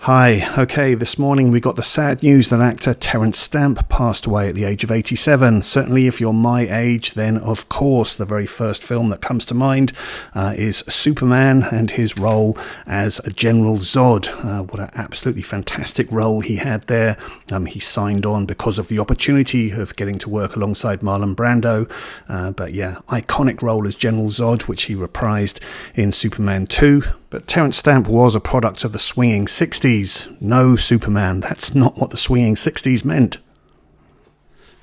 Hi, okay, this morning we got the sad news that actor Terence Stamp passed away at the age of 87. Certainly if you're my age, then of course the very first film that comes to mind is Superman and his role as General Zod. What an absolutely fantastic role he had there. He signed on because of the opportunity of getting to work alongside Marlon Brando. But yeah, iconic role as General Zod, which he reprised in Superman 2. But Terence Stamp was a product of the swinging 60s. No Superman, that's not what the swinging 60s meant.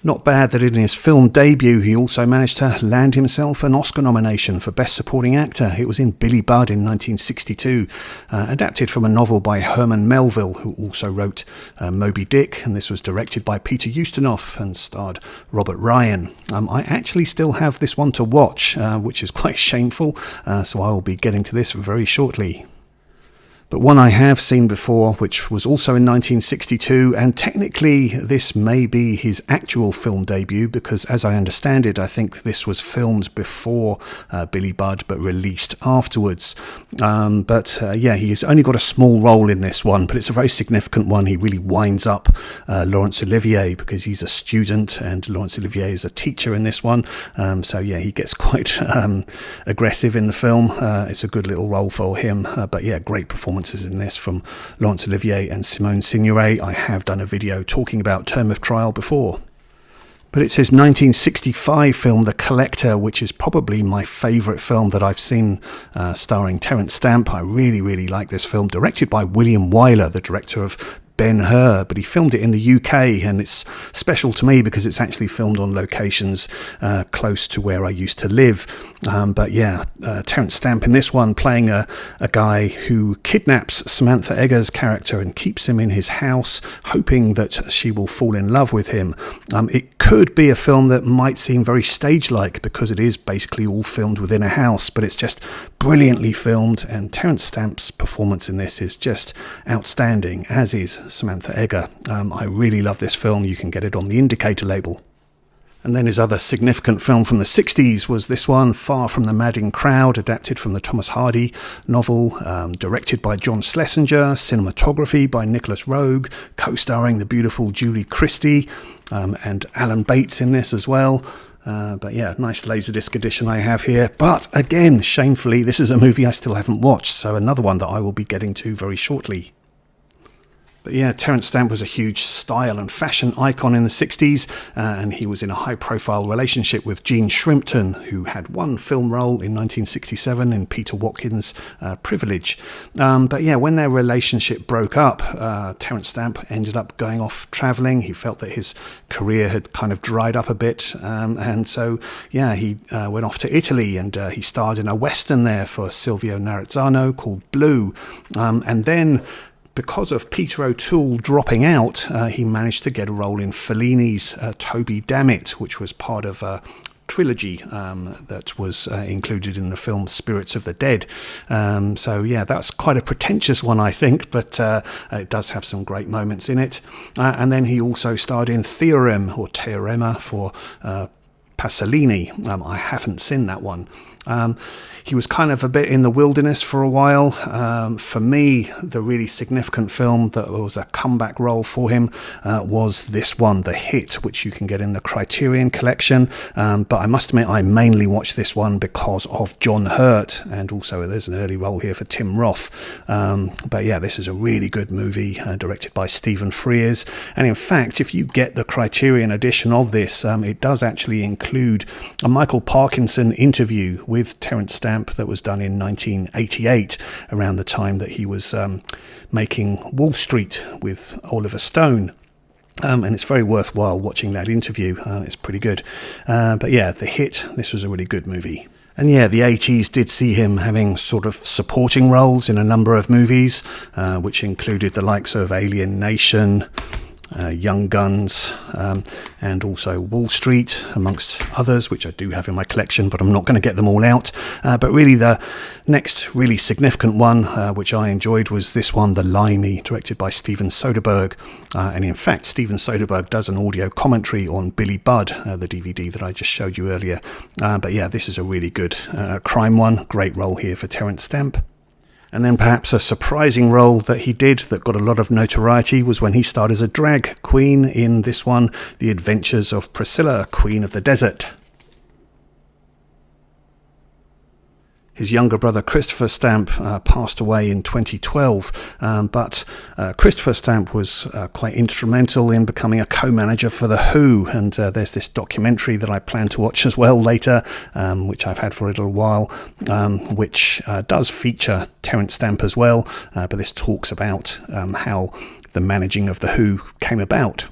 Not bad that in his film debut he also managed to land himself an Oscar nomination for Best Supporting Actor. It was in Billy Budd in 1962, adapted from a novel by Herman Melville, who also wrote Moby Dick, and this was directed by Peter Ustinov and starred Robert Ryan. I actually still have this one to watch, which is quite shameful, so I will be getting to this very shortly. But one I have seen before, which was also in 1962, and technically this may be his actual film debut, because as I understand it, I think this was filmed before Billy Budd, but released afterwards. Yeah, he's only got a small role in this one, but it's a very significant one. He really winds up Laurence Olivier, because he's a student and Laurence Olivier is a teacher in this one. So yeah, he gets quite aggressive in the film. It's a good little role for him, but yeah, great performance in this from Laurence Olivier and Simone Signoret. I have done a video talking about Term of Trial before. But it's his 1965 film, The Collector, which is probably my favourite film that I've seen starring Terence Stamp. I really like this film, directed by William Wyler, the director of Ben-Hur, but he filmed it in the UK, and it's special to me because it's actually filmed on locations close to where I used to live. But yeah, Terence Stamp in this one playing a guy who kidnaps Samantha Eggar's character and keeps him in his house, hoping that she will fall in love with him. It could be a film that might seem very stage-like because it is basically all filmed within a house, but it's just brilliantly filmed, and Terence Stamp's performance in this is just outstanding, as is Samantha Eggar. I really love this film. You can get it on the Indicator label. And then his other significant film from the 60s was this one, Far from the Madding Crowd, adapted from the Thomas Hardy novel, directed by John Schlesinger, cinematography by Nicholas Roeg, co-starring the beautiful Julie Christie, and Alan Bates in this as well. But yeah, nice Laserdisc edition I have here. But again, shamefully, this is a movie I still haven't watched, so another one that I will be getting to very shortly. But yeah, Terence Stamp was a huge style and fashion icon in the 60s, and he was in a high-profile relationship with Jean Shrimpton, who had one film role in 1967 in Peter Watkins' Privilege. But yeah, when their relationship broke up, Terence Stamp ended up going off travelling. He felt that his career had kind of dried up a bit, and so yeah, he went off to Italy, and he starred in a western there for Silvio Narazzano called Blue, and then because of Peter O'Toole dropping out, he managed to get a role in Fellini's Toby Dammit, which was part of a trilogy that was included in the film Spirits of the Dead. So yeah, that's quite a pretentious one, I think, but it does have some great moments in it. And then he also starred in Theorem, or Teorema for Pasolini. I haven't seen that one. He was kind of a bit in the wilderness for a while. For me, the really significant film that was a comeback role for him was this one, The Hit, which you can get in the Criterion collection. But I must admit, I mainly watched this one because of John Hurt, and also there's an early role here for Tim Roth. But yeah, this is a really good movie directed by Stephen Frears. And in fact, if you get the Criterion edition of this, it does actually include a Michael Parkinson interview with Terence Stamp that was done in 1988, around the time that he was making Wall Street with Oliver Stone. And it's very worthwhile watching that interview. It's pretty good. But yeah, The Hit, this was a really good movie. And yeah, the 80s did see him having sort of supporting roles in a number of movies, which included the likes of Alien Nation, Young Guns, and also Wall Street, amongst others, which I do have in my collection, but I'm not going to get them all out. But really the next really significant one, which I enjoyed, was this one, The Limey, directed by Steven Soderbergh. And in fact, Steven Soderbergh does an audio commentary on Billy Budd, the DVD that I just showed you earlier. But yeah, this is a really good crime one. Great role here for Terence Stamp. And then perhaps a surprising role that he did that got a lot of notoriety was when he starred as a drag queen in this one, The Adventures of Priscilla, Queen of the Desert. His younger brother Christopher Stamp passed away in 2012, but Christopher Stamp was quite instrumental in becoming a co-manager for The Who, and there's this documentary that I plan to watch as well later, which I've had for a little while, which does feature Terence Stamp as well, but this talks about how the managing of The Who came about.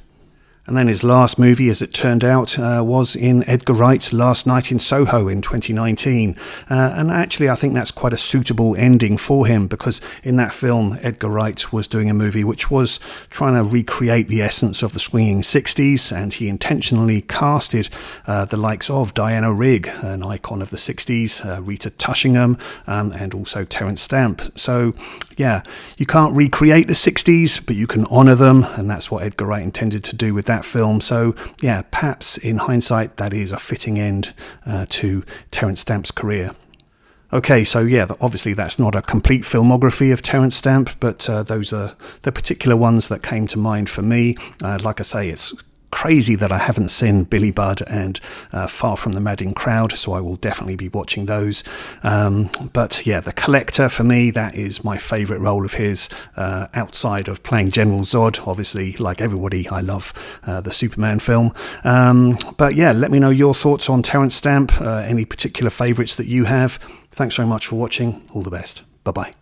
And then his last movie, as it turned out, was in Edgar Wright's Last Night in Soho in 2019. And actually, I think that's quite a suitable ending for him, because in that film, Edgar Wright was doing a movie which was trying to recreate the essence of the swinging 60s, and he intentionally casted the likes of Diana Rigg, an icon of the 60s, Rita Tushingham, and also Terence Stamp. So, yeah, you can't recreate the 60s, but you can honour them, and that's what Edgar Wright intended to do with that film. So yeah, perhaps in hindsight that is a fitting end to Terence Stamp's career. Okay, so yeah, obviously that's not a complete filmography of Terence Stamp, but those are the particular ones that came to mind for me. Like I say, it's crazy that I haven't seen Billy Budd and Far From the Madding Crowd, so I will definitely be watching those. But yeah, The Collector, for me, that is my favourite role of his, outside of playing General Zod. Obviously, like everybody, I love the Superman film. But yeah, let me know your thoughts on Terence Stamp, any particular favourites that you have. Thanks very much for watching. All the best. Bye-bye.